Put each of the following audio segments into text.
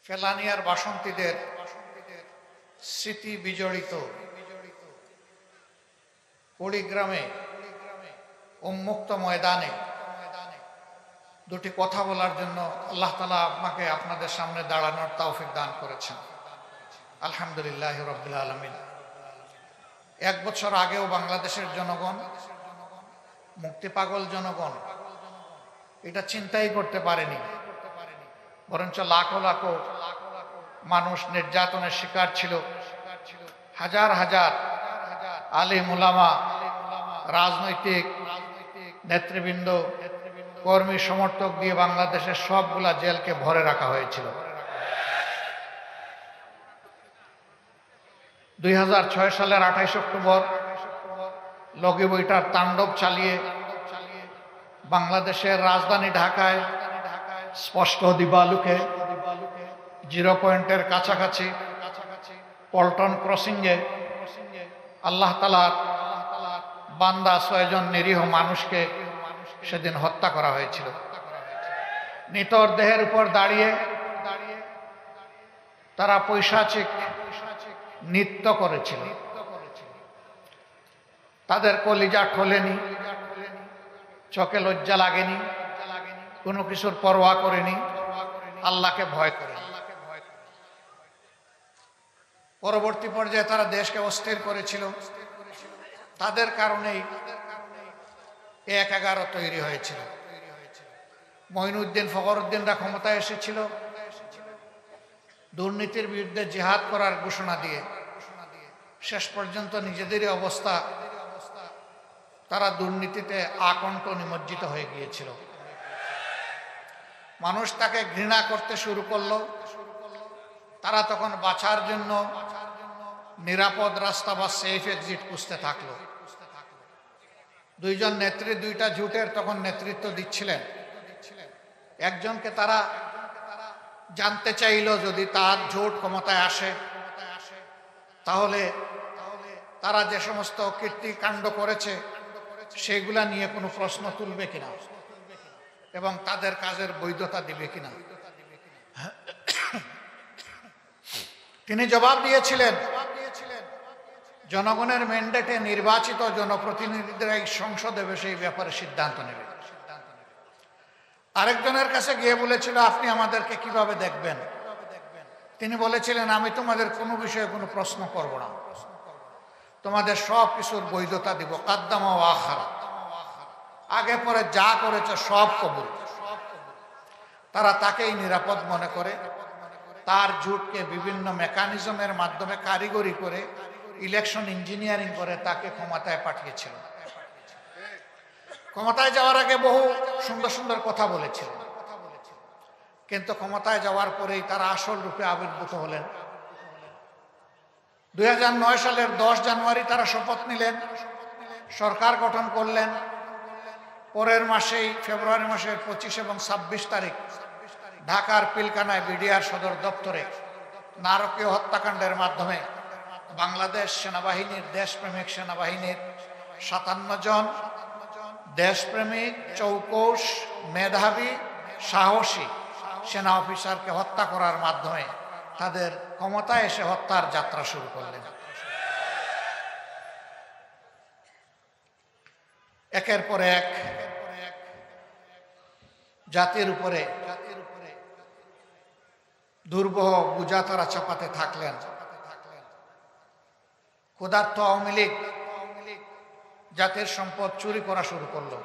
ফেলানিয়ার বাসন্তীদের স্মৃতি বিজড়িত কুড়িগ্রামে উন্মুক্ত ময়দানে দুটি কথা বলার জন্য আল্লাহ তাআলা আমাকে আপনাদের সামনে দাঁড়ানোর তৌফিক দান করেছেন। আলহামদুলিল্লাহ রাব্বিল আলামিন। এক বছর আগেও বাংলাদেশের জনগণ, মুক্তিপাগল জনগণ এটা চিন্তাই করতে পারেনি, বরঞ্চ লাখো লাখো মানুষ নির্যাতনের শিকার ছিল। হাজার হাজার আলেম উলামা, রাজনৈতিক নেতৃবৃন্দ, কর্মী সমর্থক দিয়ে বাংলাদেশের সবগুলা জেলকে ভরে রাখা হয়েছিল। 2006 সালের 28 অক্টোবর লগি বইটার তাণ্ডব চালিয়ে বাংলাদেশের রাজধানী ঢাকায় স্পষ্ট দিবালুকে জিরো পয়েন্টের কাছাকাছি পল্টন ক্রসিংয়ে আল্লাহ তাআলার বান্দা 6 জন নিরীহ মানুষকে সেদিন হত্যা করা হয়েছিল। নিতর দেহের উপর দাঁড়িয়ে তারা পৈশাচিক নৃত্য করেছিল। তাদের কলিজা ঠোলেনি, চোখে লজ্জা লাগেনি, কোনো কিছুর পরোয়া করেনি, আল্লাহকে ভয় করে। পরবর্তী পর্যায়ে তারা দেশকে অস্থির করেছিল। তাদের কারণেই 1-11 তৈরি হয়েছিল। মঈনুদ্দিন ফখরুদ্দিনরা ক্ষমতায় এসেছিল দুর্নীতির বিরুদ্ধে জিহাদ করার ঘোষণা দিয়ে। শেষ পর্যন্ত নিজেদেরই অবস্থা, তারা দুর্নীতিতে আকণ্ঠ নিমজ্জিত হয়ে গিয়েছিল। মানুষ তাকে ঘৃণা করতে শুরু করলো। তারা তখন বাঁচার জন্য নিরাপদ রাস্তা বা সেফ এক্সিট খুঁজতে থাকলো। 2 জন নেত্রী 2টা জোটের তখন নেতৃত্ব দিচ্ছিলেন। একজনকে তারা জানতে চাইল যদি তার জোট ক্ষমতায় আসে তাহলে তারা যে সমস্ত কীর্তিকাণ্ড করেছে সেগুলা নিয়ে কোনো প্রশ্ন তুলবে কিনা এবং তাদের কাজের বৈধতা দিবে কিনা। তিনি জবাব দিয়েছিলেন, জনগণের ম্যান্ডেটে নির্বাচিত জনপ্রতিনিধিরা এই সংসদে সেই ব্যাপারে সিদ্ধান্ত নেবে। আরেকজনের কাছে গিয়ে বলেছিল, আপনি আমাদেরকে কিভাবে দেখবেন? তিনি বলেছিলেন, আমি তোমাদের কোনো বিষয়ে কোনো প্রশ্ন করব না, তোমাদের সব কিছুর বৈধতা দিব। কাদ্দামা ওয়া আখারা, আগে পরে যা করেছে সব কবুল। তারা তাকেই নিরাপদ মনে করে তার জোটকে বিভিন্ন মেকানিজমের মাধ্যমে কারিগরি করে ইলেকশন ইঞ্জিনিয়ারিং করে তাকে ক্ষমতায় পাঠিয়েছিল। ক্ষমতায় যাওয়ার আগে বহু সুন্দর সুন্দর কথা বলেছিল, কিন্তু ক্ষমতায় যাওয়ার পরেই তারা আসল রূপে আবির্ভূত হলেন। 2009 সালের 10 জানুয়ারি তারা শপথ নিলেন, সরকার গঠন করলেন। পরের মাসেই ফেব্রুয়ারি মাসের 25 এবং 26 তারিখ ঢাকার পিলখানায় বিডিআর সদর দপ্তরে নারকীয় হত্যাকাণ্ডের মাধ্যমে বাংলাদেশ সেনাবাহিনীর, দেশপ্রেমিক সেনাবাহিনীর 57 জন দেশপ্রেমিক, চৌকস, মেধাবী, সাহসী সেনা অফিসারকে হত্যা করার মাধ্যমে তাদের ক্ষমতায় এসে হত্যার যাত্রা শুরু করলেন। একের পর এক জাতির উপরে দুর্বহ বোঝা তারা চাপাতে থাকলেন। ক্ষুধার্ত আওয়ামী লীগ জাতির সম্পদ চুরি করা শুরু করলো।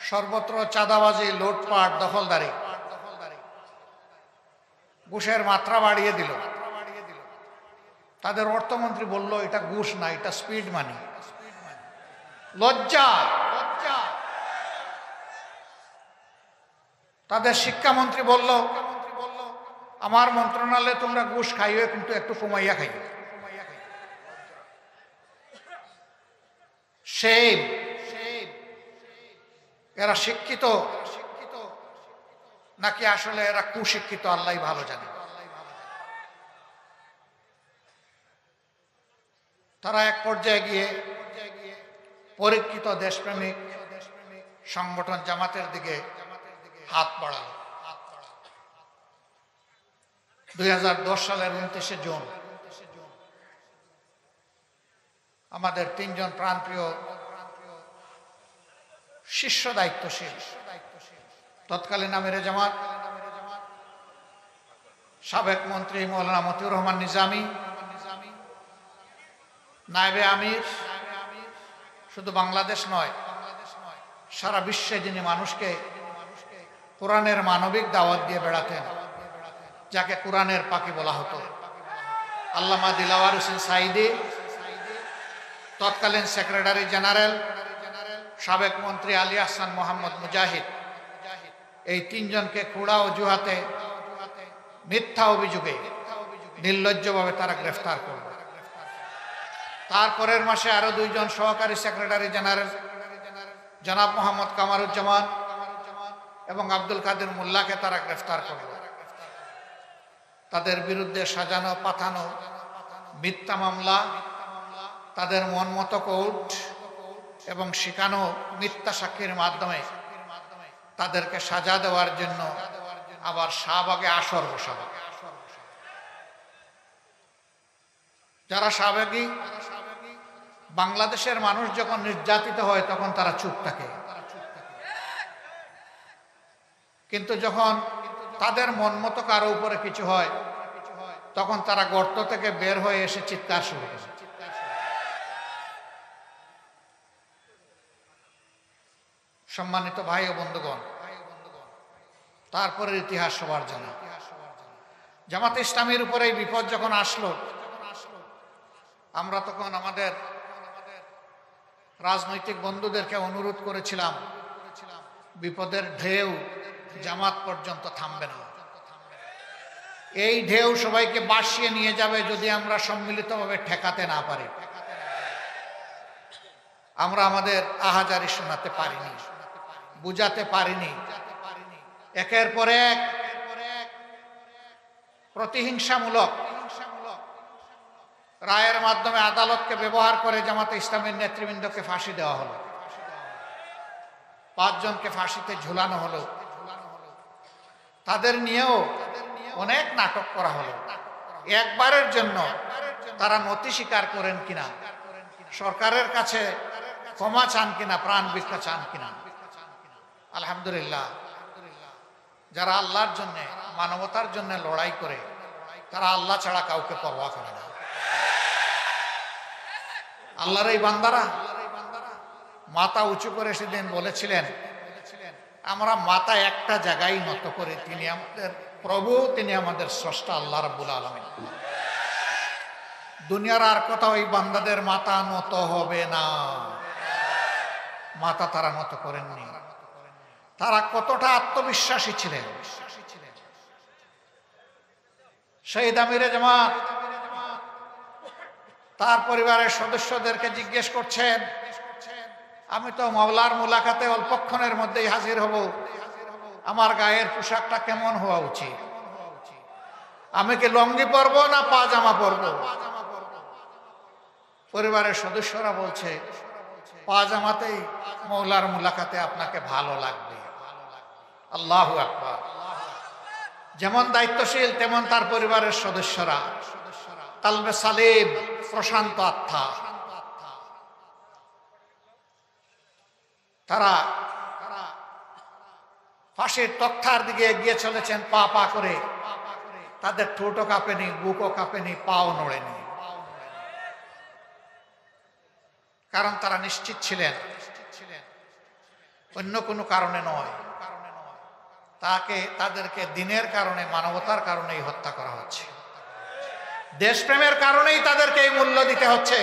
সর্বত্র চাঁদাবাজি, লুটপাট, দখলদারি, ঘুষের মাত্রা বাড়িয়ে দিল। তাদের অর্থমন্ত্রী বলল, এটা ঘুষ না, এটা স্পিড মানি। লজ্জা। তাদের শিক্ষামন্ত্রী বলল, আমার মন্ত্রণালয়ে তোমরা ঘুষ খাইও, কিন্তু একটু কমাইয়া খাইও। সেই এরা শিক্ষিত নাকি আসলে এরা কুশিক্ষিত আল্লাহ ভালো জানে। তারা এক পর্যায়ে গিয়ে পরীক্ষিত দেশপ্রেমিক সংগঠন জামাতের দিকে হাত বাড়ালো। 2010 সালের 29শে জুন আমাদের তিনজন প্রাণপ্রিয় শীর্ষ দায়িত্বশীল তৎকালীন আমিরে জামাত সাবেক মন্ত্রী মৌলানা মতিউর রহমান নিজামী, নায়েবে আমির, শুধু বাংলাদেশ নয় সারা বিশ্বে যিনি মানুষকে কোরআনের মানবিক দাওয়াত দিয়ে বেড়াতেন, যাকে কোরআনের পাখি বলা হতো, আল্লামা দিলাওয়ার হোসেন সাঈদী, তৎকালীন সেক্রেটারি জেনারেল সাবেক মন্ত্রী আলী আহসান মোহাম্মদ মুজাহিদ, এই তিনজনকে কুড়া অজুহাতে মিথ্যা অভিযোগে নির্লজ্জভাবে তারা গ্রেফতার করল। তারপরের মাসে আরো দুইজন সহকারী সেক্রেটারি জেনারেল জনাব মোহাম্মদ কামারুজ্জামান এবং আব্দুল কাদের মোল্লাকে তারা গ্রেফতার করল। তাদের বিরুদ্ধে সাজানো পাঠানো মিথ্যা মামলা, তাদের মন মতো কোর্ট এবং শিখানো মিথ্যা সাক্ষীর মাধ্যমে তাদেরকে সাজা দেওয়ার জন্য আবার শাহবাগে আসর বসাবে। যারা শাহবাগী, বাংলাদেশের মানুষ যখন নির্যাতিত হয় তখন তারা চুপ থাকে, কিন্তু যখন তাদের মন মতো কারো উপরে কিছু হয় তখন তারা গর্ত থেকে বের হয়ে এসে চিৎকার শুরু করে। সম্মানিত ভাই ও বন্ধুগণ, তারপরের ইতিহাস সবার জানা। জামাতে ইসলামীর উপরে এই বিপদ যখন আসলো, আমরা তখন আমাদের রাজনৈতিক বন্ধুদেরকে অনুরোধ করেছিলাম, বিপদের ঢেউ জামাত পর্যন্ত থামবে না, এই ঢেউ সবাইকে বাসিয়ে নিয়ে যাবে যদি আমরা সম্মিলিতভাবে ঠেকাতে না পারি। আমরা আমাদের আহাজারি শোনাতে পারিনি, বুঝাতে পারিনি, একের পর এক প্রতিহিংসামূলক রায়ের মাধ্যমে আদালতকে ব্যবহার করে জামাতে ইসলামের নেতৃবৃন্দকে ফাঁসি দেওয়া হলো, 5 জনকে ফাঁসিতে ঝুলানো হলো, তাদের নিয়েও অনেক নাটক করা হলো। একবারের জন্য তারা নথি স্বীকার করেন কিনা, সরকারের কাছে ক্ষমা চান কিনা, প্রাণ ভিক্ষা চান কিনা। আলহামদুলিল্লাহ, যারা আল্লাহর জন্য মানবতার জন্য লড়াই করে তারা আল্লাহ ছাড়া কাউকে পরোয়া করে না। আল্লাহর এই বান্দারা মাথা উঁচু করে সেদিন বলেছিলেন, আমরা মাথা একটা জায়গায় নত করে, তিনি আমাদের প্রভু, তিনি আমাদের স্রষ্টা আল্লাহ রাব্বুল আলামিন। দুনিয়ার আর কোথাও ওই বান্দাদের মাথা নত হবে না। মাথা তারা নত করেননি। তারা কতটা আত্মবিশ্বাসী ছিলেন। শহীদ আমিরে জামাত তার পরিবারের সদস্যদেরকে জিজ্ঞেস করছেন, আমি তো মাওলার মুলাকাতে অল্পক্ষণের মধ্যেই হাজির হব, আমার গায়ের পোশাকটা কেমন হওয়া উচিত? আমি কি লঙ্গি পরবো না পাজামা পরবো? পরিবারের সদস্যরা বলছে, পাজামাতেই মাওলার মুলাকাতে আপনাকে ভালো লাগবে। আল্লাহু আকবার। যেমন দায়িত্বশীল তেমন তার পরিবারের সদস্যরা, কালবে সালিম, প্রশান্ত আত্মা, তারা ফাঁসির তক্তার দিকে এগিয়ে চলেছেন পা পা করে। তাদের ঠোঁটও কাঁপেনি, বুকও কাঁপেনি, পাও নড়েনি, কারণ তারা নিশ্চিত ছিলেন অন্য কোনো কারণে নয়, তাদেরকে দিনের কারণে, মানবতার কারণেই হত্যা করা হচ্ছে, দেশপ্রেমের কারণেই তাদেরকে এই মূল্য দিতে হচ্ছে।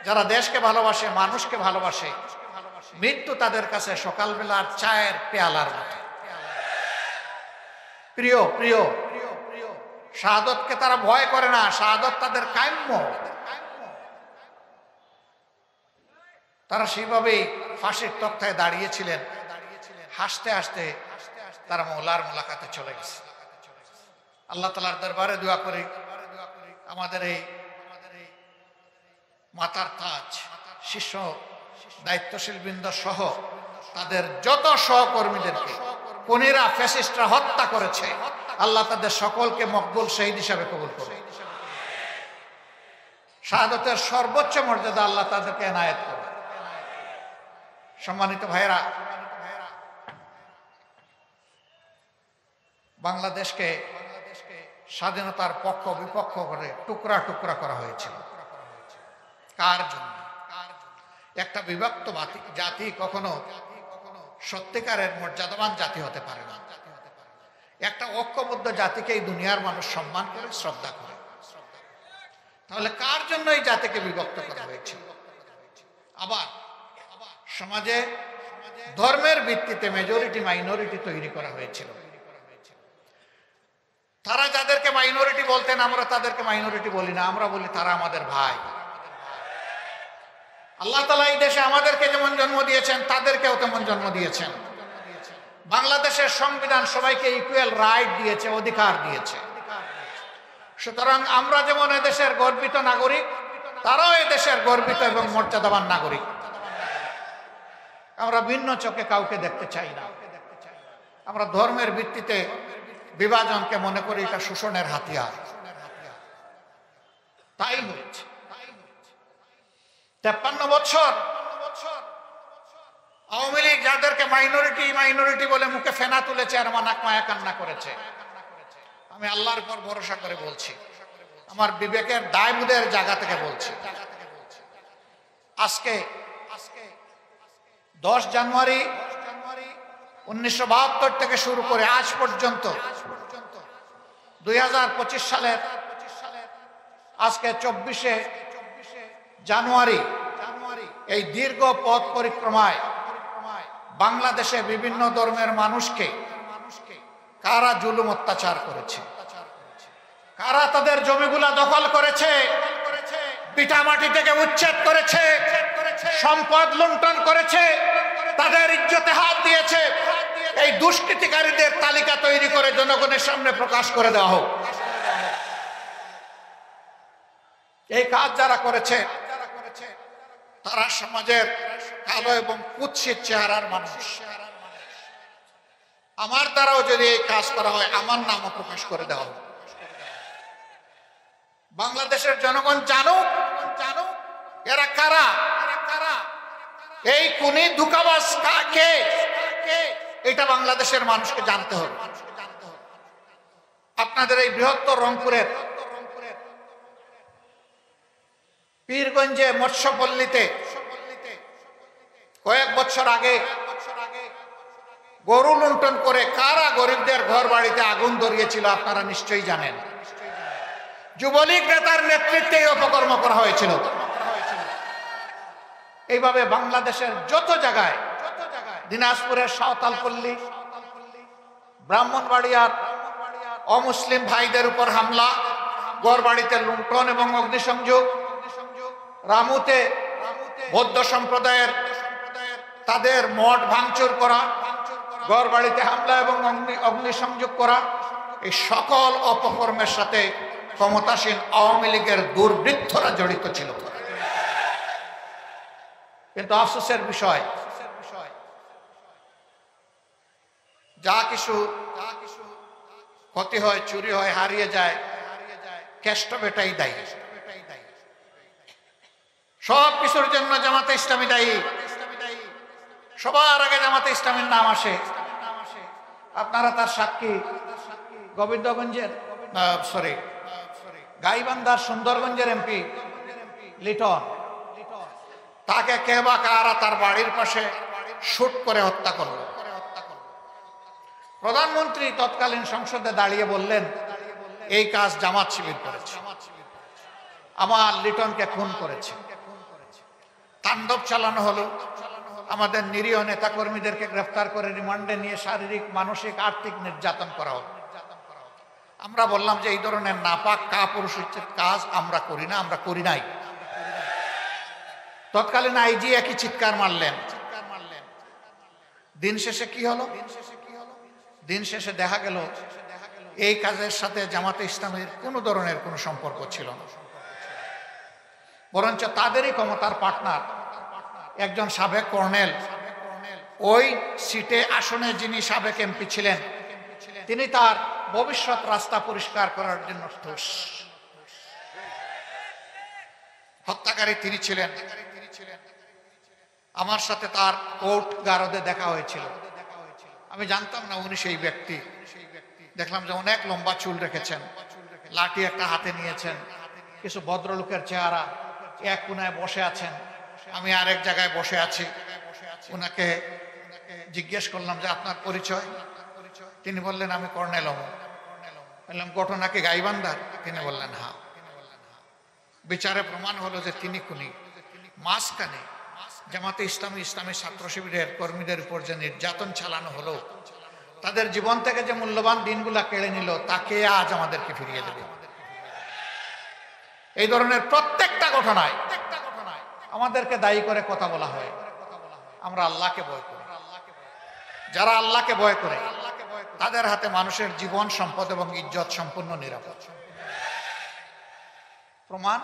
যারা দেশকে ভালোবাসে, মানুষকে ভালোবাসে, মৃত্যু তাদের কাছে সকালবেলার চায়ের পেয়ালার মতো প্রিয়। প্রিয় শাহাদতকে তারা ভয় করে না, শাহাদত তাদের কাম্য। তারা সেইভাবেই ফাঁসির তক্তায় দাঁড়িয়েছিলেন, হাসতে হাসতে তারা মওলার মুলাকাতে চলে গেছে। আল্লাহ তাআলার দরবারে দোয়া করি, আমাদের এই মাথার তাজ শীর্ষ দায়িত্বশীল বৃন্দ সহ তাদের যত সহকর্মীদেরকে খুনিরা ফ্যাসিস্টরা হত্যা করেছে, আল্লাহ তাদের সকলকে মকবুল শহীদ হিসাবে কবুল করুন। শাহাদাতের সর্বোচ্চ মর্যাদা আল্লাহ তাদেরকে এনায়েত করুন। সম্মানিত ভাইরা, বাংলাদেশকে স্বাধীনতার পক্ষ বিপক্ষ করে টুকরা টুকরা করা হয়েছিল। কার জন্য? একটা বিভক্ত জাতি কখনো সত্যিকারের মর্যাদাবান জাতি হতে পারে না। একটা ঐক্যবদ্ধ জাতিকে এই দুনিয়ার মানুষ সম্মান করে, শ্রদ্ধা করে। তাহলে কার জন্য এই জাতিকে বিভক্ত করা হয়েছিল? আবার সমাজে ধর্মের ভিত্তিতে মেজরিটি মাইনরিটি তৈরি করা হয়েছিল। তারা যাদেরকে মাইনরিটি বলতেন, আমরা তাদেরকে মাইনরিটি বলি না, আমরা বলি তারা আমাদের ভাই। আল্লাহ তাআলা এই দেশে আমাদেরকে যেমন জন্ম দিয়েছেন, তাদেরকেও তেমন জন্ম দিয়েছেন। বাংলাদেশের সংবিধান সবাইকে ইকুয়াল রাইট দিয়েছে, অধিকার দিয়েছে। সুতরাং আমরা যেমন এদেশের গর্বিত নাগরিক, তারাও এদেশের গর্বিত এবং মর্যাদাবান নাগরিক। আমরা ভিন্ন চোখে কাউকে দেখতে চাই না। আমরা ধর্মের ভিত্তিতে বিভাজনকে মনে করি এটা শোষণের হাতিয়ার। তাই হয়েছে 53 বছর আওয়ামী লীগ যাদেরকে মাইনরিটি মাইনরিটি বলে মুখে ফেনা তুলেছে আর নাক মায়া কান্না করেছে। আমি আল্লাহর উপর ভরসা করে বলছি, আমার বিবেকের দায়বোধের জায়গা থেকে বলছি, আজকে 10 জানুয়ারি 1972 থেকে শুরু করে আজ পর্যন্ত 2025 সালের আজকে 24শে জানুয়ারি এই দীর্ঘ পথ পরিক্রমায় বাংলাদেশে বিভিন্ন ধর্মের মানুষকে কারা জুলুম অত্যাচার করেছে, কারা তাদের জমিগুলা দখল করেছে, পিঠামাটি থেকে উচ্ছেদ করেছে, সম্পদ লুণ্ঠন করেছে, তাদের ইজ্জতে হাত দিয়েছে, এই দুষ্কৃতিকারীদের তালিকা তৈরি করে জনগণের সামনে প্রকাশ করে দেওয়া হোক। এই কাজ যারা করেছে তারা সমাজের কালো এবং কুৎসিত চেহারার মানুষ। আমার দ্বারাও যদি এই কাজ করা হয়, আমার নামও প্রকাশ করে দেওয়া হোক। বাংলাদেশের জনগণ জানুক এরা কারা, এই খুনি ধোঁকাবাজ কে, এটা বাংলাদেশের মানুষকে জানতে হবে। আপনাদের এই বৃহত্তর রংপুরের পীরগঞ্জে মৎস্যপল্লীতে কয়েক বছর আগে গরু লুণ্ঠন করে কারা গরিবদের ঘর বাড়িতে আগুন ধরিয়েছিল আপনারা নিশ্চয়ই জানেন। যুবলীগ নেতার নেতৃত্বে এই অপকর্ম করা হয়েছিল। এইভাবে বাংলাদেশের যত জায়গায়, দিনাজপুরের সাঁওতালপল্লী, ব্রাহ্মণবাড়িয়ার অমুসলিম ভাইদের উপর হামলা, ঘরবাড়িতে লুণ্ঠন এবং অগ্নিসংযোগ, রামুতে বৌদ্ধ সম্প্রদায়ের তাদের মঠ ভাঙচুর করা, ঘরবাড়িতে হামলা এবং অগ্নিসংযোগ করা, এই সকল অপকর্মের সাথে ক্ষমতাসীন আওয়ামী লীগের দুর্বৃত্তরা জড়িত ছিল। কিন্তু আফসোসের বিষয়, যা কিছু ক্ষতি হয়, চুরি হয়, হারিয়ে যায়, কেষ্ট বেটাই দায়ী। সব কিছুর জন্য জামাতে ইসলামী দায়ী। সবার আগে জামাতে ইসলামীর নাম আসে। আপনারা তার সাক্ষী। গোবিন্দগঞ্জের গাইবান্ধার সুন্দরগঞ্জের এমপি লিটন, তাকে কে বা কারা তার বাড়ির পাশে শুট করে হত্যা করল। প্রধানমন্ত্রী তৎকালীন সংসদে দাঁড়িয়ে বললেন, এই কাজ জামাত শিবির করেছে, আমার লিটনকে খুন করেছে। তাণ্ডব চালানো হলো, আমাদের নিরীহ নেতাকর্মীদেরকে গ্রেফতার করে রিমান্ডে নিয়ে শারীরিক, মানসিক, আর্থিক নির্যাতন করা হলো। আমরা বললাম যে এই ধরনের নাপাক কাপুরুষোচিত কাজ আমরা করি না, আমরা করি নাই। তৎকালীন আইজি একই চিৎকার মারলেন। দিন শেষে কি হলো? দিন শেষে দেখা গেল এই কাজের সাথে জামাতে ইসলামের কোনো ধরনের কোনো সম্পর্ক ছিল না, বরঞ্চ তাদেরই ক্ষমতার পার্টনার একজন সাবেক কর্নেল ওই সিটে আসনে যিনি সাবেক এমপি ছিলেন, তিনি তার ভবিষ্যৎ রাস্তা পরিষ্কার করার জন্য ঠোস। হত্যাকারী তিনি ছিলেন। আমার সাথে তার কোর্ট গারদে দেখা হয়েছিল। আমি জানতাম না উনি সেই ব্যক্তি। দেখলাম যে অনেক লম্বা চুল রেখেছেন, লাঠি একটা হাতে নিয়েছেন, কিছু ভদ্রলোকের চেহারা, এক কোনায় বসে আছেন, আমি আরেক জায়গায় বসে আছি। ওনাকে জিজ্ঞেস করলাম যে আপনার পরিচয়? তিনি বললেন আমি কর্নেল অমর। বললাম ঘটনা কি গাইবান্ধার? তিনি বললেন হ্যাঁ। বিচারে প্রমাণ হলো যে তিনি খুনি। মাঝখানে জামাতে ইসলামী ইসলামী ছাত্র শিবিরের কর্মীদের উপর যে নির্যাতন চালানো হলো, তাদের জীবন থেকে যে মূল্যবান দিনগুলা কেড়ে নিল, তাকে আজ আমাদেরকে ফিরিয়ে দেবে। এই ধরনের প্রত্যেকটা ঘটনায় আমাদেরকে দায়ী করে কথা বলা হয়। আমরা আল্লাহকে ভয় করি। যারা আল্লাহকে ভয় করে তাদের হাতে মানুষের জীবন, সম্পদ এবং ইজ্জত সম্পূর্ণ নিরাপদ। প্রমাণ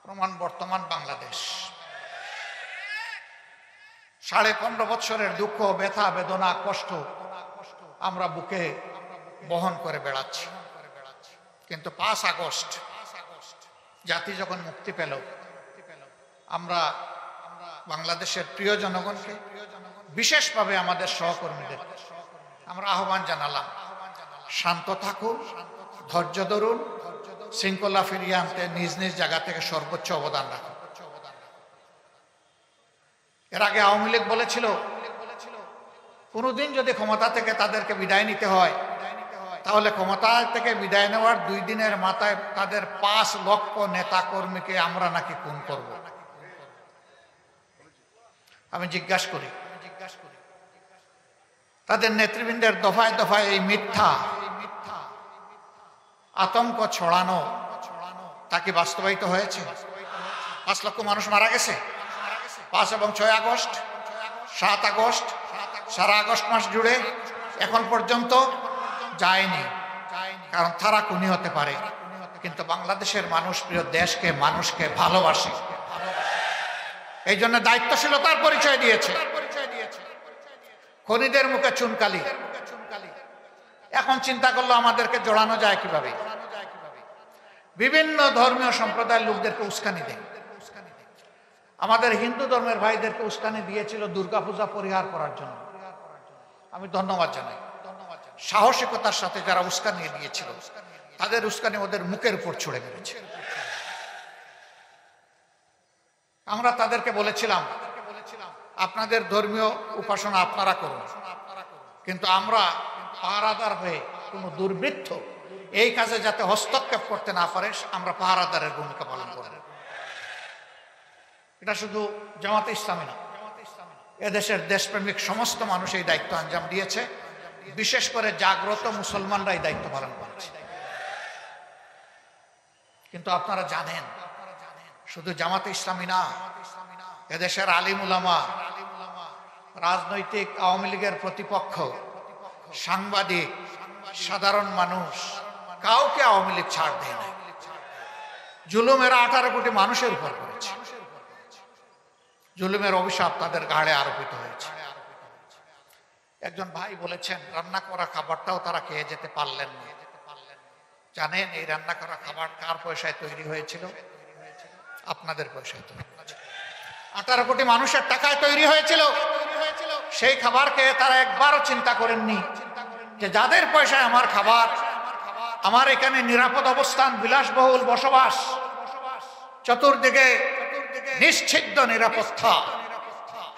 প্রমাণ বর্তমান বাংলাদেশ। 15.5 বছরের দুঃখ, ব্যথা, বেদনা, কষ্ট আমরা বুকে বহন করে বেড়াচ্ছি। কিন্তু 5 আগস্ট জাতি যখন মুক্তি পেল, আমরা বাংলাদেশের প্রিয় জনগণকে, বিশেষভাবে আমাদের সহকর্মীদের আমরা আহ্বান জানালাম, শান্ত থাকুন, ধৈর্য ধরুন, শৃঙ্খলা ফিরিয়ে আনতে নিজ নিজ জায়গা থেকে সর্বোচ্চ অবদান রাখুন। এর আগে আওয়ামী লীগ বলেছিল কোনোদিন যদি ক্ষমতা থেকে তাদেরকে বিদায় নিতে হয়, তাহলে ক্ষমতা থেকে বিদায় নেওয়ার 2 দিনের মাথায় তাদের 5 লক্ষ নেতা কর্মীকে আমরা নাকি খুন করব। আমি জিজ্ঞাসা করি, তাদের নেতৃবৃন্দের দফায় দফায় এই মিথ্যা আতঙ্ক ছড়ানো তা কি বাস্তবায়িত হয়েছে? 5 লক্ষ মানুষ মারা গেছে 5 এবং 6 আগস্ট, 7 আগস্ট, সারা আগস্ট মাস জুড়ে এখন পর্যন্ত যায়নি। কারণ তারা খুনি হতে পারে, কিন্তু বাংলাদেশের মানুষ প্রিয় দেশকে, মানুষকে ভালোবাসে। এই জন্য দায়িত্বশীলতার পরিচয় দিয়েছে। খুনিদের মুখে চুনকালি। এখন চিন্তা করলো আমাদেরকে জড়ানো যায় কিভাবে। বিভিন্ন ধর্মীয় সম্প্রদায়ের লোকদেরকে উস্কানি দেয়। আমাদের হিন্দু ধর্মের ভাইদেরকে উস্কানি দিয়েছিল দুর্গাপূজা পরিহার করার জন্য। আমি ধন্যবাদ জানাই। সাহসিকতার সাথে যারা উস্কানি দিয়েছিল, তাদের উস্কানি ওদের মুখের উপর ছুড়ে মেরেছে। আমরা তাদেরকে বলেছিলাম আপনাদের ধর্মীয় উপাসনা আপনারা করুন, কিন্তু আমরা পাহারাদার হয়ে কোনো দুর্বৃত্ত এই কাজে যাতে হস্তক্ষেপ করতে না পারে, আমরা পাহারাদারের ভূমিকা পালন করব। এটা শুধু জামাতে ইসলামী না, এদেশের দেশপ্রেমিক সমস্ত মানুষ এই দায়িত্ব আঞ্জাম দিয়েছে। বিশেষ করে জাগ্রত মুসলমানরা এই দায়িত্ব পালন করছে। কিন্তু আপনারা জানেন, শুধু জামাতে ইসলামী না, এদেশের আলিম উলামা, রাজনৈতিক আওয়ামী লীগের প্রতিপক্ষ, সাংবাদিক, সাধারণ মানুষ, কাউকে আওয়ামী লীগ ছাড় দেয় না। জুলুমের 18 কোটি মানুষের উপর করেছে। জুলুমের অভিশাপ তাদের ঘাড়ে আরোপিত হয়েছে। একজন ভাই বলেছেন রান্না করা খাবারটাও তারা খেয়ে যেতে পারলেন না। জানেন এই রান্না করা খাবার কার পয়সায় তৈরি হয়েছিল? আপনাদের পয়সায় তৈরি হয়েছিল। 18 কোটি মানুষের টাকায় তৈরি হয়েছিল। সেই খাবারকে তারা একবারও চিন্তা করেননি যে যাদের পয়সায় আমার খাবার, আমার এখানে নিরাপদ অবস্থান, বিলাসবহুল বসবাস, চতুর্দিকে নিশ্চিদ্র নিরাপত্তা,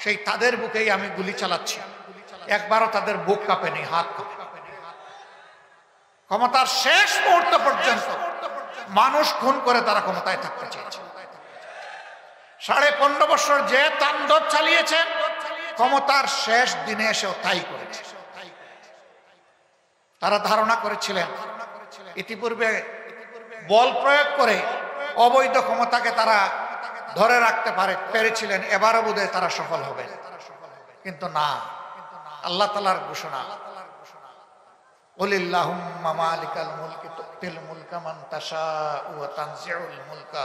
সেই তাদের বুকেই আমি গুলি চালাচ্ছি। একবারও তাদের বুক কাঁপেনি, হাত কাঁপে। ক্ষমতার শেষ মুহূর্ত পর্যন্ত মানুষ খুন করে তারা ক্ষমতায় থাকতে চেয়েছে। 15.5 বছর যে তাণ্ডব চালিয়েছেন, ক্ষমতার শেষ দিনে এসেও তাই করেছে। তারা ধারণা করেছিলেন ইতিপূর্বে বল প্রয়োগ করে অবৈধ ক্ষমতাকে তারা ধরে রাখতে পেরেছিলেন, এবারও বোধহয় তারা সফল হবে। কিন্তু না, আল্লাহ তাআলার ঘোষণা, কুলিল্লাহুম্মা মালিকাল মুলকি তুতিল মুলকা মান তাশাউ ওয়া তানজিউল মুলকা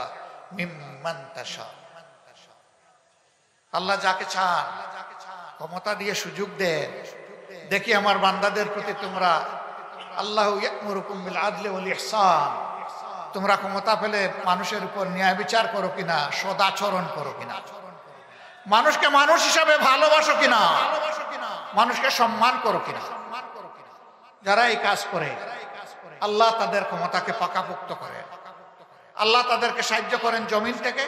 মিম্মান তাশা। আল্লাহ যাকে চান ক্ষমতা দিয়ে সুযোগ দেন, দেখি আমার বান্দাদের প্রতি তোমরা আল্লাহু ইয়া'মুরুকুম বিল আদলি ওয়াল ইহসান, তোমরা ক্ষমতা পেলে মানুষের উপর ন্যায় বিচার করো কিনা, সদাচরণ করো কিনা, মানুষকে মানুষ হিসাবে ভালোবাসো কিনা, মানুষকে সম্মান করো কিনা। যারা এই কাজ করে আল্লাহ তাদের ক্ষমতাকে পাকাপোক্ত করে, আল্লাহ তাদেরকে সাহায্য করেন জমিন থেকে,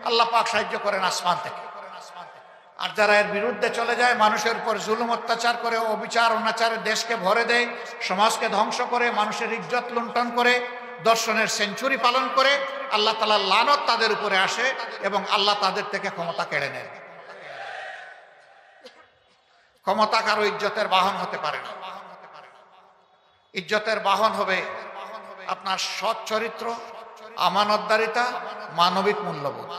আল্লাহ পাক সাহায্য করেন আসমান থেকে। আর যারা এর বিরুদ্ধে চলে যায়, মানুষের উপর জুলুম অত্যাচার করে, অবিচার অনাচারে দেশকে ভরে দেয়, সমাজকে ধ্বংস করে, মানুষের ইজ্জত লুণ্ঠন করে, দর্শনের সেঞ্চুরি পালন করে, আল্লাহ তাআলার লানত তাদের উপরে আসে এবং আল্লাহ তাদের থেকে ক্ষমতা কেড়ে নেয়। ক্ষমতা কারো ইজ্জতের বাহন হতে পারে না। ইজ্জতের বাহন হবে আপনার সৎ চরিত্র, আমানতদারিতা, মানবিক মূল্যবোধ।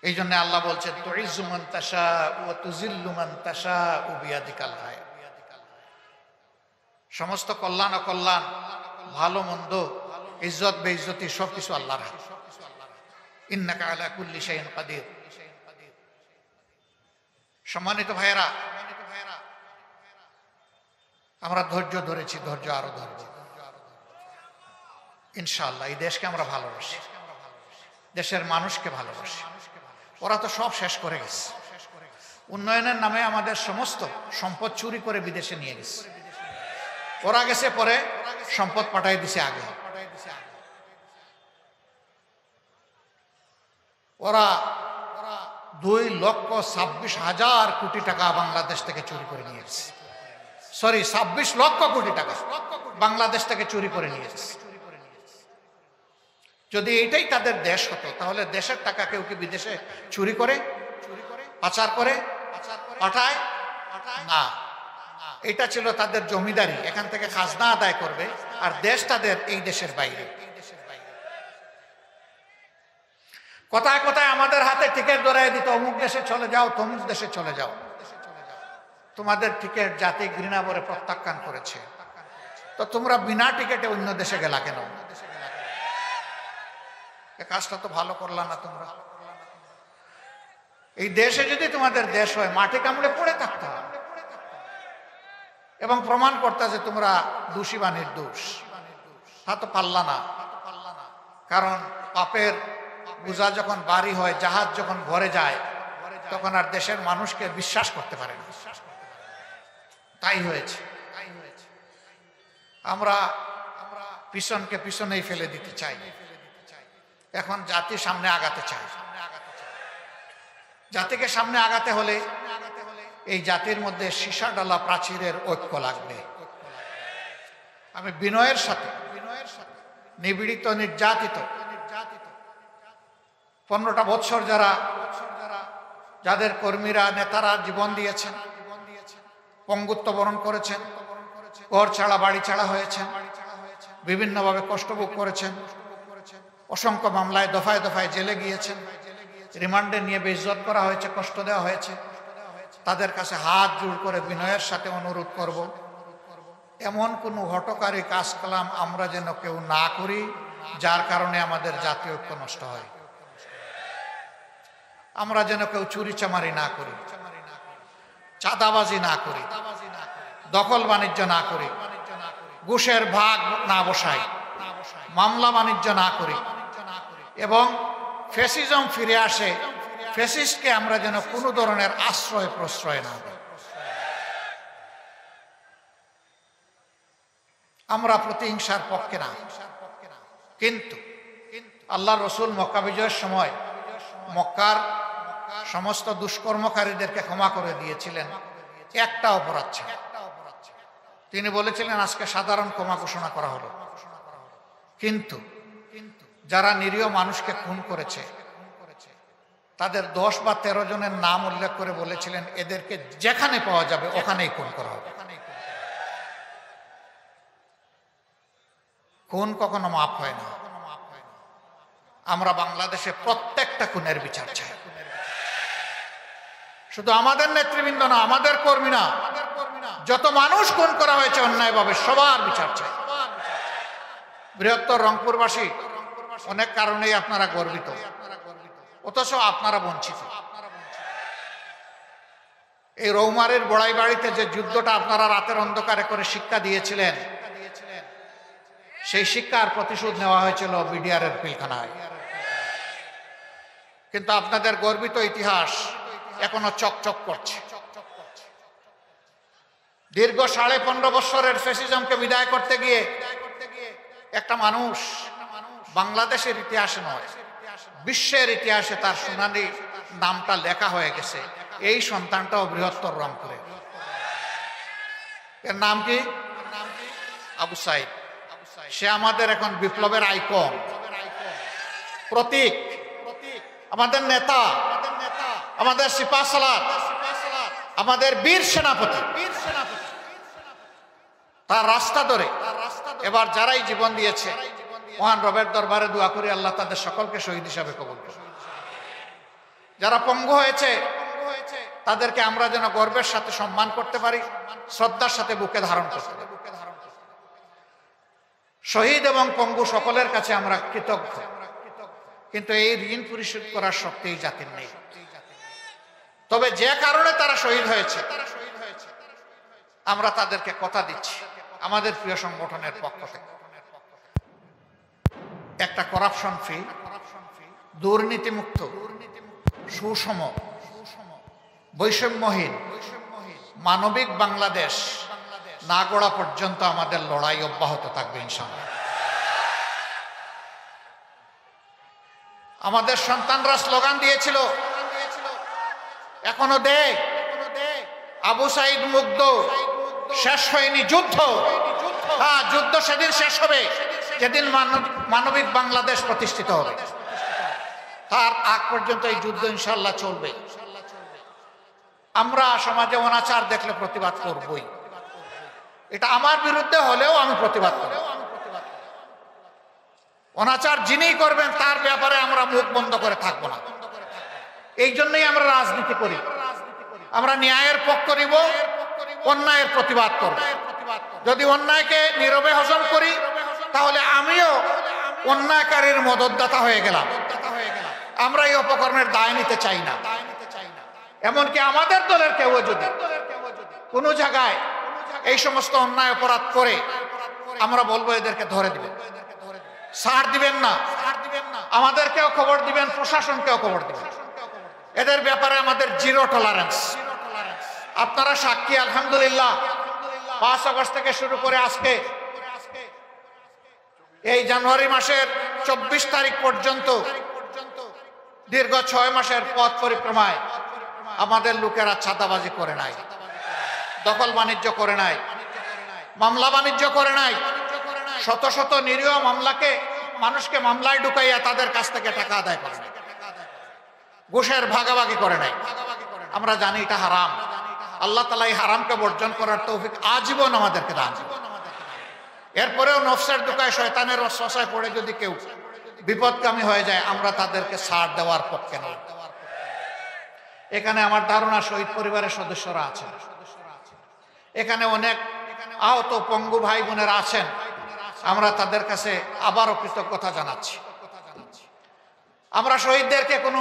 এই জন্য আল্লাহ বলছেন, তুইজ্জু মান তাশাউ ওয়া তুযিল্লু মান তাশাউ বিয়াদিকাল খায়র। সমস্ত কল্যাণ অকল্যাণ, ভালো মন্দ, ইজ্জত বেইজ্জতি সবকিছু আল্লাহর হাতে। ইন্নাকা আলা কুল্লি শাইইন কাদির। সম্মানিত ভাইয়েরা, আমরা ধৈর্য ধরেছি, ধৈর্য আরো ধরব ইনশাআল্লাহ। এই দেশকে আমরা ভালোবাসি, দেশের মানুষকে ভালোবাসি। ওরা তো সব শেষ করে গেছে। উন্নয়নের নামে আমাদের সমস্ত সম্পদ চুরি করে বিদেশে নিয়ে গেছে। ওরা গেছে পরে সম্পদ পাঠাই দিছে আগে। ওরা 2,26,000 কোটি টাকা বাংলাদেশ থেকে চুরি করে নিয়ে গেছে। সরি, 26 লক্ষ কোটি টাকা বাংলাদেশ থেকে চুরি করে নিয়ে গেছে। যদি এটাই তাদের দেশ হতো, তাহলে দেশের টাকা কেউ কি বিদেশে চুরি করে, পাচার করে পাঠায় না। এটা ছিল তাদের জমিদারি, এখান থেকে খাজনা আদায় করবে, আর দেশ তাদের এই দেশের বাইরে। কথায় কথায় আমাদের হাতে টিকিট ধরাই দিত, অমুক দেশে চলে যাও, তমুক দেশে চলে যাও। তোমাদের টিকিট জাতি ঘৃণা ভরে প্রত্যাখ্যান করেছে, তো তোমরা বিনা টিকিটে অন্য দেশে গেলা কেন? এ কাজটা তো ভালো করলা না তোমরা। এই দেশে যদি তোমাদের দেশ হয়, মাটি কামড়ে পড়ে থাকতা এবং প্রমাণ করতা যে তোমরা দোষী বা নির্দোষ। তা তো পারলা না, কারণ পাপের বোঝা যখন ভারী হয়, জাহাজ যখন ভরে যায়, তখন আর দেশের মানুষকে বিশ্বাস করতে পারে না। তাই হয়েছে। আমরা পিছনকে পিছনেই ফেলে দিতে চাই, এখন জাতি সামনে আগাতে চাই। জাতিকে সামনে আগাতে হলে এই জাতির মধ্যে সীসা ডালা প্রাচীরের ঐক্য লাগবে। আমি বিনয়ের সাথে নিপীড়িত, নির্যাতিত 15টা বৎসর যাদের কর্মীরা, নেতারা জীবন দিয়েছেন, পঙ্গুত্ব বরণ করেছেন, ঘর ছাড়া বাড়ি ছাড়া হয়েছেন, বিভিন্নভাবে কষ্ট ভোগ করেছেন, অসংখ্য মামলায় দফায় দফায় জেলে গিয়েছেন, রিমান্ডে নিয়ে বেইজ্জত করা হয়েছে, কষ্ট দেওয়া হয়েছে। তাদের কাছে হাত জোড় করে বিনয়ের সাথে অনুরোধ করব, এমন কোনো হঠকারী কাজকলাম আমরা যেন কেউ না করি যার কারণে আমাদের জাতীয় ঐক্য নষ্ট হয়। আমরা যেন কেউ চুরিচামারি না করি, চাঁদাবাজি না করি, দখল বাণিজ্য না করি, ঘুষের ভাগ না বসাই, মামলা বাণিজ্য না করি, এবং ফ্যাসিজম ফিরে আসে, ফ্যাসিস্টকে আমরা যেন কোনো ধরনের আশ্রয় প্রশ্রয় না দিই। আমরা প্রতিহিংসার পক্ষে না, কিন্তু আল্লাহ রসুল মক্কা বিজয়ের সময় মক্কার সমস্ত দুষ্কর্মকারীদেরকে ক্ষমা করে দিয়েছিলেন একটা অপরাধ ছিল। তিনি বলেছিলেন, আজকে সাধারণ ক্ষমা ঘোষণা করা হলো, কিন্তু যারা নিরীহ মানুষকে খুন করেছে তাদের 10 বা 13 জনের নাম উল্লেখ করে বলেছিলেন, এদেরকে যেখানে পাওয়া যাবে ওখানেই খুন করা হবে। খুন কখনো মাফ হয় না। আমরা বাংলাদেশে প্রত্যেকটা খুনের বিচার চাই, শুধু আমাদের নেতৃবৃন্দ না, আমাদের কর্মী না, যত মানুষ খুন করা হয়েছে অন্যায়ভাবে সবার বিচার চাই। বৃহত্তর রংপুরবাসী অনেক কারণেই আপনারা গর্বিত, অথচ আপনারা বঞ্চিত। এই রৌমারের বড়াই বাড়িতে যে যুদ্ধটা আপনারা রাতের অন্ধকারে করে শিক্ষা দিয়েছিলেন, সেই শিক্ষার প্রতিশোধ নেওয়া হয়েছিল বিডিআরের পিলখানায়। কিন্তু আপনাদের গর্বিত ইতিহাস এখনো চকচক করছে। দীর্ঘ 15.5 বছরের ফ্যাসিজমকে বিদায় করতে গিয়ে একটা মানুষ বাংলাদেশের ইতিহাসে নয়, বিশ্বের ইতিহাসে তার সোনালী নামটা লেখা হয়ে গেছে। এই সন্তানটাও বৃহত্তর রংপুরে। এর নাম কি? আবু সাইদ। সে আমাদের এখন বিপ্লবের আইকন, প্রতীক, আমাদের নেতা, আমাদের সিপাহ সালার, আমাদের বীর সেনাপতি। তার রাস্তা ধরে এবার যারাই জীবন দিয়েছে, মহান রবের দরবারে দোয়া করি আল্লাহ তাদের সকলকে শহীদ হিসাবে কবুল করুন। যারা পঙ্গু হয়েছে তাদেরকে আমরা যেন গর্বের সাথে সম্মান করতে পারি, শ্রদ্ধার সাথে বুকে ধারণ করতে পারি। শহীদ এবং পঙ্গু সকলের কাছে আমরা কৃতজ্ঞ, কিন্তু এই ঋণ পরিশোধ করার শক্তি এই জাতির নেই। তবে যে কারণে তারা শহীদ হয়েছে, আমরা তাদেরকে কথা দিচ্ছি আমাদের প্রিয় সংগঠনের পক্ষ থেকে একটা করাপশন ফ্রি, দুর্নীতিমুক্ত, সুষম, বৈষম্যহীন, মানবিক বাংলাদেশ না গড়া পর্যন্ত আমাদের লড়াই অব্যাহত থাকবে ইনশাআল্লাহ। আমাদের সন্তানরা স্লোগান দিয়েছিল, এখনো দে, আবু সাইদ মুগ্ধ, শেষ হয়নি যুদ্ধ। হ্যাঁ, যুদ্ধ সেদিন শেষ হবে যেদিন মানবিক বাংলাদেশ প্রতিষ্ঠিত হবে। তার আগ পর্যন্ত এই যুদ্ধ ইনশাআল্লাহ চলবে। আমরা সমাজে অনাচার দেখলে প্রতিবাদ করবই, এটা আমার বিরুদ্ধে হলেও আমি প্রতিবাদ করব। অনাচার যিনি করবেন তার ব্যাপারে আমরা মুখ বন্ধ করে থাকবো না। এই জন্যই আমরা রাজনীতি করি। আমরা ন্যায়ের পক্ষ নিব, অন্যায়ের প্রতিবাদ করব। যদি অন্যায়কে নীরবে হজম করি তাহলে আমিও অন্যায়কারীর মদতদাতা হয়ে গেলাম। আমরা এই অপকর্মের দায় নিতে চাই না। এমনকি আমাদের দলের কেউ যদি কোনো জায়গায় এই সমস্ত অন্যায় অপরাধ করে, আমরা বলবো এদেরকে ধরে দিবেন, ছাড় দিবেন না। আমাদেরকেও খবর দিবেন, প্রশাসনকেও খবর দিবেন। এদের ব্যাপারে আমাদের জিরো টলারেন্স। আপনারা সাক্ষী, আলহামদুলিল্লাহ 5 আগস্ট থেকে শুরু করে আজকে এই জানুয়ারি মাসের 24 তারিখ পর্যন্ত দীর্ঘ 6 মাসের পথ পরিক্রমায় আমাদের লোকেরা ছাতাবাজি করে নাই, দখল বাণিজ্য করে নাই, মামলা বাণিজ্য করে নাই, শত শত নিরীহ মানুষকে মামলায় ঢুকাইয়া তাদের কাছ থেকে টাকা আদায় করে নাই, ঘুষের ভাগাভাগি করে নাই। আমরা জানি এটা হারাম। আল্লাহ তাআলা এই হারামকে বর্জন করার তৌফিক আজীবন আমাদেরকে দান করুন। এরপরেও নফসের দোকায় শয়তানের ওয়াসওয়াসায় পড়ে যদি কেউ বিপদগামী হয়ে যায়, আমরা তাদেরকে ছাড় দেওয়ার পক্ষে নই। এখানে আমার ধারণা শহীদ পরিবারের সদস্যরা আছেন, এখানে অনেক আহত পঙ্গু ভাই বোনেরা আছেন। আমরা তাদের কাছে আবারও কৃতজ্ঞতা জানাচ্ছি। আমরা শহীদদেরকে কোনো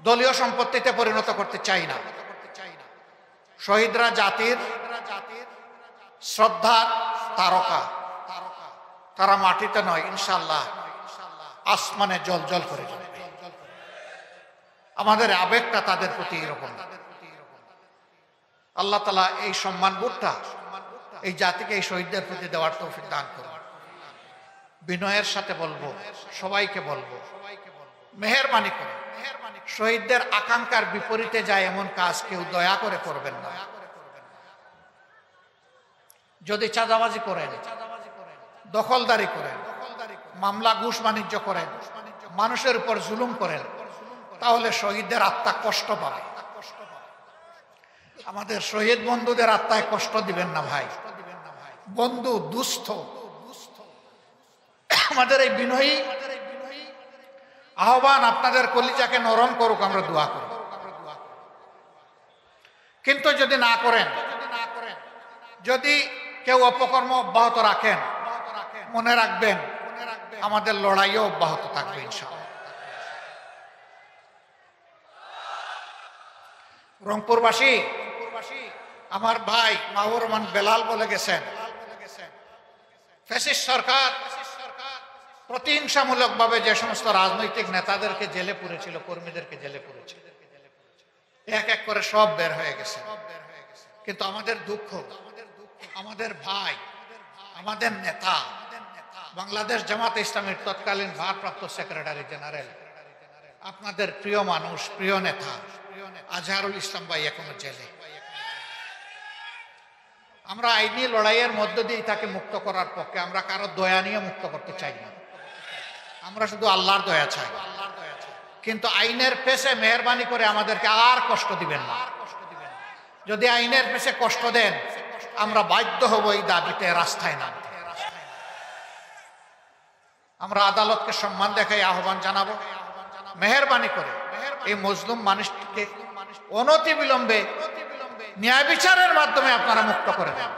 দলীয় সম্পত্তিতে পরিণত করতে চাই না। শহীদরা জাতির শ্রদ্ধার তারকা, তারা মাটিতে নয়, ইনশাআল্লাহ আসমানে জ্বলজ্বল করে জ্বলবে। আমাদের আবেগটা তাদের প্রতি এরকম। আল্লাহ তাআলা এই সম্মানবোধটা এই জাতিকে, এই শহীদদের প্রতি দেওয়ার তৌফিক দান করুন। বিনয়ের সাথে বলবো, সবাইকে বলবো, মেহেরবানি করে শহীদদের আকাঙ্ক্ষার বিপরীতে যায় এমন কাজ কেউ দয়া করে করবেন না। যদি চাঁদাবাজি করেন, দখলদারি করেন, মামলা ঘুষ বাণিজ্য করেন, মানুষের উপর জুলুম করেন, তাহলে শহীদদের আত্মা কষ্ট পাবে। আমাদের শহীদ বন্ধুদের আত্মায় কষ্ট দিবেন না ভাই। বন্ধু দুস্থ, আমাদের এই বিনয়ী আহ্বান আপনাদের কলিজাকে নরম করুক, আমরা দোয়া করি। কিন্তু যদি না করেন, যদি কেউ অপকর্ম অব্যাহত রাখেন, মনে রাখবেন আমাদের লড়াইও অব্যাহত থাকবে ইনশাআল্লাহ। রংপুরবাসী, আমার ভাই মাহবুর রহমান বেলাল বলে গেছেন, ফ্যাসিস্ট সরকার প্রতিহিংসামূলকভাবে যে সমস্ত রাজনৈতিক নেতাদেরকে জেলে পুরেছিল, কর্মীদেরকে জেলে পুরেছিল, এক এক করে সব বের হয়ে গেছে। কিন্তু আমাদের দুঃখ, আমাদের ভাই, আমাদের নেতা, বাংলাদেশ জামাতে ইসলামীর তৎকালীন ভারপ্রাপ্ত সেক্রেটারি জেনারেল, আপনাদের প্রিয় মানুষ, প্রিয় নেতা আজহারুল ইসলাম ভাই এখনো জেলে। আমরা আইনি লড়াইয়ের মধ্য দিয়ে তাকে মুক্ত করার পক্ষে, আমরা কারো দয়া নিয়ে মুক্ত করতে চাই না, আমরা শুধু আল্লাহর দয়া চাই। কিন্তু আইনের পেছে মেহরবানি করে আমাদেরকে আর কষ্ট দিবেন না। যদি আইনের পেছে কষ্ট দেন, আমরা বাধ্য হব এই দাবিতে রাস্তায় নামতে। আমরা আদালতকে সম্মান দেখাই আহ্বান জানাবো, মেহরবানি করে এই মজলুম মানুষটিকে অনতি বিলম্বে ন্যায় বিচারের মাধ্যমে আপনারা মুক্ত করে দেন।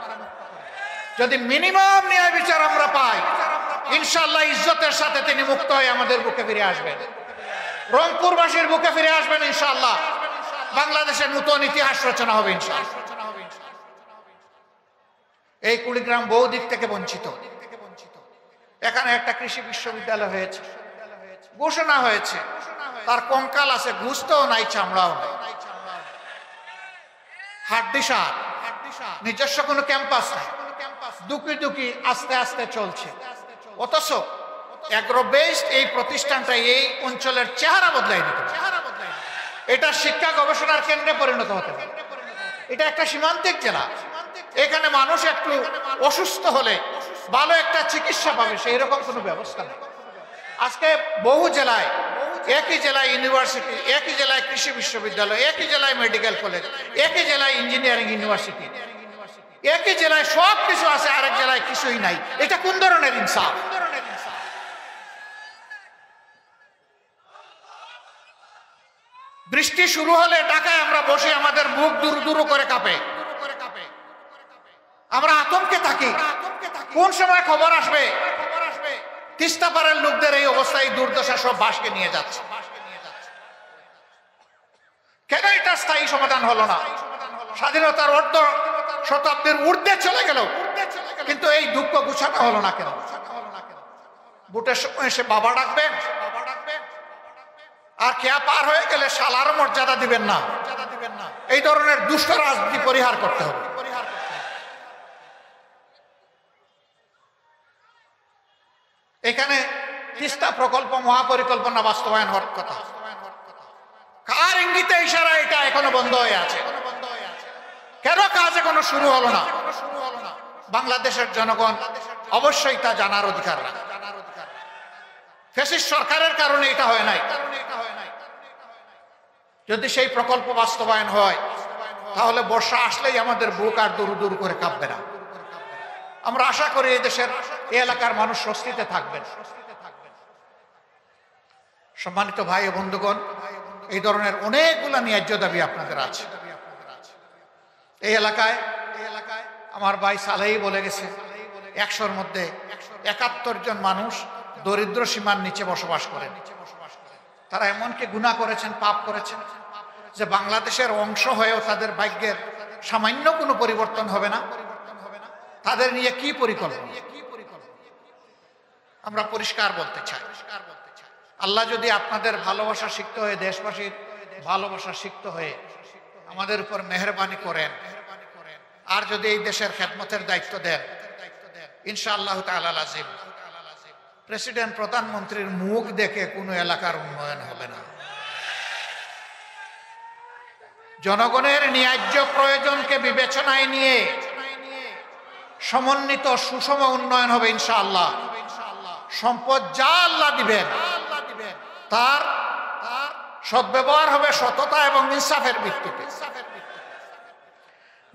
যদি মিনিমাম ন্যায় বিচার আমরা পাই, ইনশাআল্লাহ ইজ্জতের সাথে তিনি মুক্ত হয়ে আমাদের বুকে ফিরে আসবেন, রংপুরবাসীর বুকে ফিরে আসবেন। ইনশাআল্লাহ বাংলাদেশের নতুন ইতিহাস রচনা হবে ইনশাআল্লাহ। এই কুড়িগ্রাম বহু দিক থেকে বঞ্চিত। এখানে একটা কৃষি বিশ্ববিদ্যালয় হয়েছে, ঘোষণা হয়েছে, তার কঙ্কাল আছে, গুস্তও নাই, চামড়াও নাই, হাড্ডিসার, নিজস্ব কোনো ক্যাম্পাস নাই, দুকি দুকি আস্তে আস্তে চলছে। অথচ এগ্রো বেসড এই প্রতিষ্ঠানটা এই অঞ্চলের চেহারা বদলাই দিতে পারে। এটা শিক্ষা গবেষণার কেন্দ্রে পরিণত হতে পারে। এটা একটা সীমান্তিক জেলা, এখানে মানুষ একটু অসুস্থ হলে ভালো একটা চিকিৎসা পাবে, সেই রকম কোনো ব্যবস্থা নেই। আজকে বহু জেলায়, একই জেলায় ইউনিভার্সিটি, একই জেলায় কৃষি বিশ্ববিদ্যালয়, একই জেলায় মেডিকেল কলেজ, একই জেলায় ইঞ্জিনিয়ারিং ইউনিভার্সিটি, একই জেলায় সব কিছু আছে, আরেক জেলায় কিছুই নাই। এটা কোন ধরনের ইনসাফ? বৃষ্টি শুরু হলে ঢাকায় আমরা বসে আমাদের বুক দুরু দুরু করে কাঁপে, আমরা আতঙ্কে থাকি কোন সময় খবর আসবে তিস্তা পাড়ের লোকদের এই অবস্থায়, দুর্দশা সব ভাসকে নিয়ে যাচ্ছে। কেন এটা স্থায়ী সমাধান হলো না? স্বাধীনতার অর্ধ শতাব্দীর ঊর্ধ্বে চলে গেল, কিন্তু এই দুঃখ গুছানো হলো না কেন? বুটের সময় এসে বাবা ডাকবেন, আর কেয়া পার হয়ে গেলে শালার মর্যাদা দিবেন না। এই ধরনের দুষ্ট রাজনীতি পরিহার করতে হবে। এখানে তিস্তা প্রকল্প মহাপরিকল্পনা বাস্তবায়ন হওয়ার কথা, কার ইঙ্গিতে ইশারা এটা এখনো বন্ধ হয়ে আছে? কেন কাজ এখনো শুরু হলো না? বাংলাদেশের জনগণ অবশ্যই তা জানার অধিকার রাখে। ফ্যাসিস্ট সরকারের কারণে এটা হয় নাই। যদি সেই প্রকল্প বাস্তবায়ন হয়, তাহলে বর্ষা আসলেই আমাদের বুক আর দুরু দুরু করে কাঁপবে না। আমরা আশা করি এই দেশের এই এলাকার মানুষ স্বস্তিতে থাকবেন। সম্মানিত ভাই ও বন্ধুগণ, এই ধরনের অনেকগুলো ন্যায্য দাবি আপনাদের আছে। এই এলাকায় আমার ভাই সালেই বলে গেছে, 100-র মধ্যে 71 জন মানুষ দরিদ্র সীমার নিচে বসবাস করেন। তারা এমনকি গুনাহ করেছেন, পাপ করেছেন, যে বাংলাদেশের অংশ হয়েও তাদের ভাগ্যের সামান্য কোনো পরিবর্তন হবে না। তাদের নিয়ে কি পরিকল্পনা? আমরা পরিষ্কার বলতে চাই, আল্লাহ যদি আপনাদের ভালোবাসা সিক্ত হয়ে, দেশবাসীর ভালোবাসা সিক্ত হয়ে আমাদের উপর মেহেরবানি করেন, আর যদি এই দেশের খেদমতের দায়িত্ব দেন, ইনশাআল্লাহ তাআলা লাজিম প্রেসিডেন্ট, প্রধানমন্ত্রীর মুখ দেখে কোনো এলাকার উন্নয়ন হবে না। জনগণের ন্যায্য প্রয়োজনকে বিবেচনায় নিয়ে সমন্বিত সুষম উন্নয়ন হবে ইনশাআল্লাহ। সম্পদ যা আল্লাহ দিবেন, তার সদ্ব্যবহার হবে সততা এবং ইনসাফের ভিত্তিতে।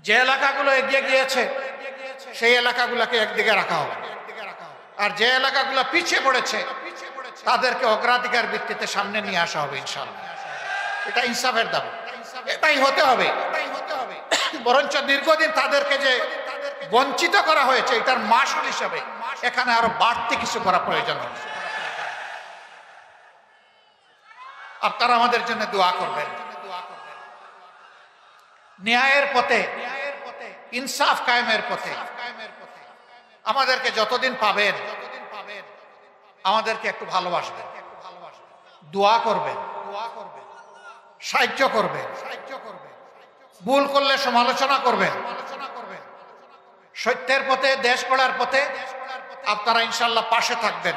যে এলাকাগুলো এগিয়ে গিয়েছে সেই এলাকাগুলোকে একদিকে রাখা হবে, আর যে এলাকাগুলো পিছিয়ে পড়েছে তাদেরকে অগ্রাধিকার ভিত্তিতে সামনে নিয়ে আসা হবে ইনশাআল্লাহ। এটা ইনসাফের দাবি, এটাই হতে হবে। বরঞ্চ দীর্ঘদিন তাদেরকে যে বঞ্চিত করা হয়েছে, এটার মাসুল হিসাবে এখানে আরো বাড়তি কিছু করা প্রয়োজন। আপনারা আমাদের জন্য দোয়া করবেন। ন্যায়ের পথে, ইনসাফ কায়েমের পথে আমাদেরকে যতদিন পাবেন আমাদেরকে একটু ভালোবাসবেন, দোয়া করবেন, সাহায্য করবেন, ভুল করলে সমালোচনা করবেন। সত্যের পথে, দেশ গড়ার পথে আপনারা ইনশাল্লাহ পাশে থাকবেন।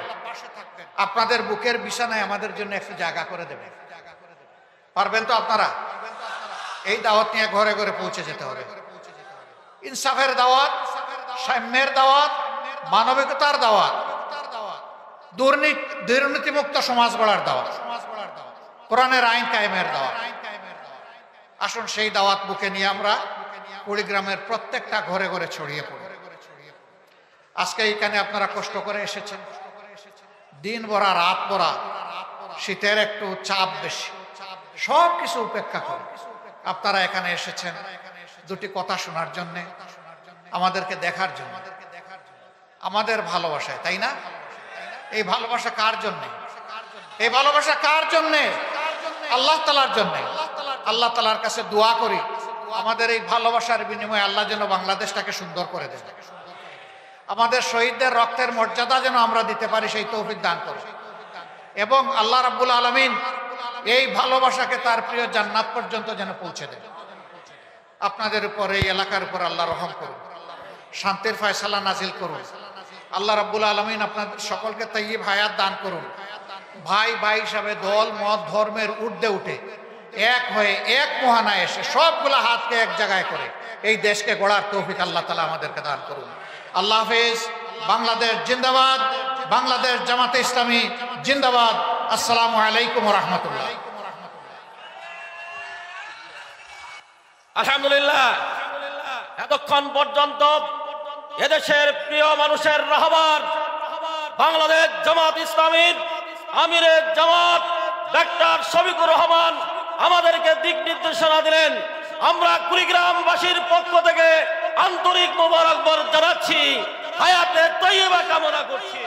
আপনাদের বুকের বিছানায় আমাদের জন্য একটু জায়গা করে দেবেন। পারবেন তো আপনারা? এই দাওয়াত নিয়ে ঘরে ঘরে পৌঁছে যেতে হবে। ইনসাফের দাওয়াত, সাম্যের দাওয়াত, মানবিকতার দাওয়াত, দুর্নীতিমুক্ত সমাজ গড়ার দাওয়াত, কোরআনের আইন কায়েমের দাওয়াত। আসুন সেই দাওয়াত বুকে নিয়ে আমরা কুড়িগ্রামের প্রত্যেকটা ঘরে ঘরে ছড়িয়ে পড়ি। আজকে এখানে আপনারা কষ্ট করে এসেছেন, দিন ভরা রাত ভরা, শীতের একটু চাপ বেশি, সব কিছু উপেক্ষা করে আপনারা এখানে এসেছেন দুটি কথা শোনার জন্য, আমাদেরকে দেখার জন্য, আমাদের ভালোবাসায়, তাই না? এই ভালোবাসা কার জন্য? এই ভালোবাসা কার জন্য? আল্লাহ তাআলার জন্য। আল্লাহ তাআলার কাছে দোয়া করি আমাদের এই ভালোবাসার বিনিময়ে আল্লাহ যেন বাংলাদেশটাকে সুন্দর করে দেন, আমাদের শহীদদের রক্তের মর্যাদা যেন আমরা দিতে পারি সেই তৌফিক দান করুন, এবং আল্লাহ রাব্বুল আলামিন এই ভালোবাসাকে তার প্রিয় জান্নাত পর্যন্ত যেন পৌঁছে দেন। আপনাদের উপর, এই এলাকার উপর আল্লাহ রহম করুন, শান্তির ফয়সালা নাজিল করুন। আল্লাহ রাব্বুল আলামিন আপনাদের সকলকে তাইয়্যিব হায়াত দান করুন। ভাই ভাই হিসাবে দল মত ধর্মের ঊর্ধ্বে উঠে এক হয়ে এক মহানায় এসে সবগুলা হাতকে এক জায়গায় করে এই দেশকে গড়ার তৌফিক আল্লাহ তাআলা আমাদেরকে দান করুন। আল্লাহ হাফেজ। বাংলাদেশ জিন্দাবাদ, বাংলাদেশ জামাতে ইসলামী জিন্দাবাদ। আসসালামু আলাইকুম ওয়া রাহমাতুল্লাহ। আলহামদুলিল্লাহ, এতক্ষণ পর্যন্ত এদেশের প্রিয় মানুষের রাহবার বাংলাদেশ জামাত ইসলামীর আমিরে জামাত ডাক্তার শফিকুর রহমান আমাদেরকে দিক নির্দেশনা দিলেন। আমরা কুড়িগ্রামবাসীর পক্ষ থেকে আন্তরিক মোবারকবাদ জানাচ্ছি, হায়াতে তৈয়বা কামনা করছি।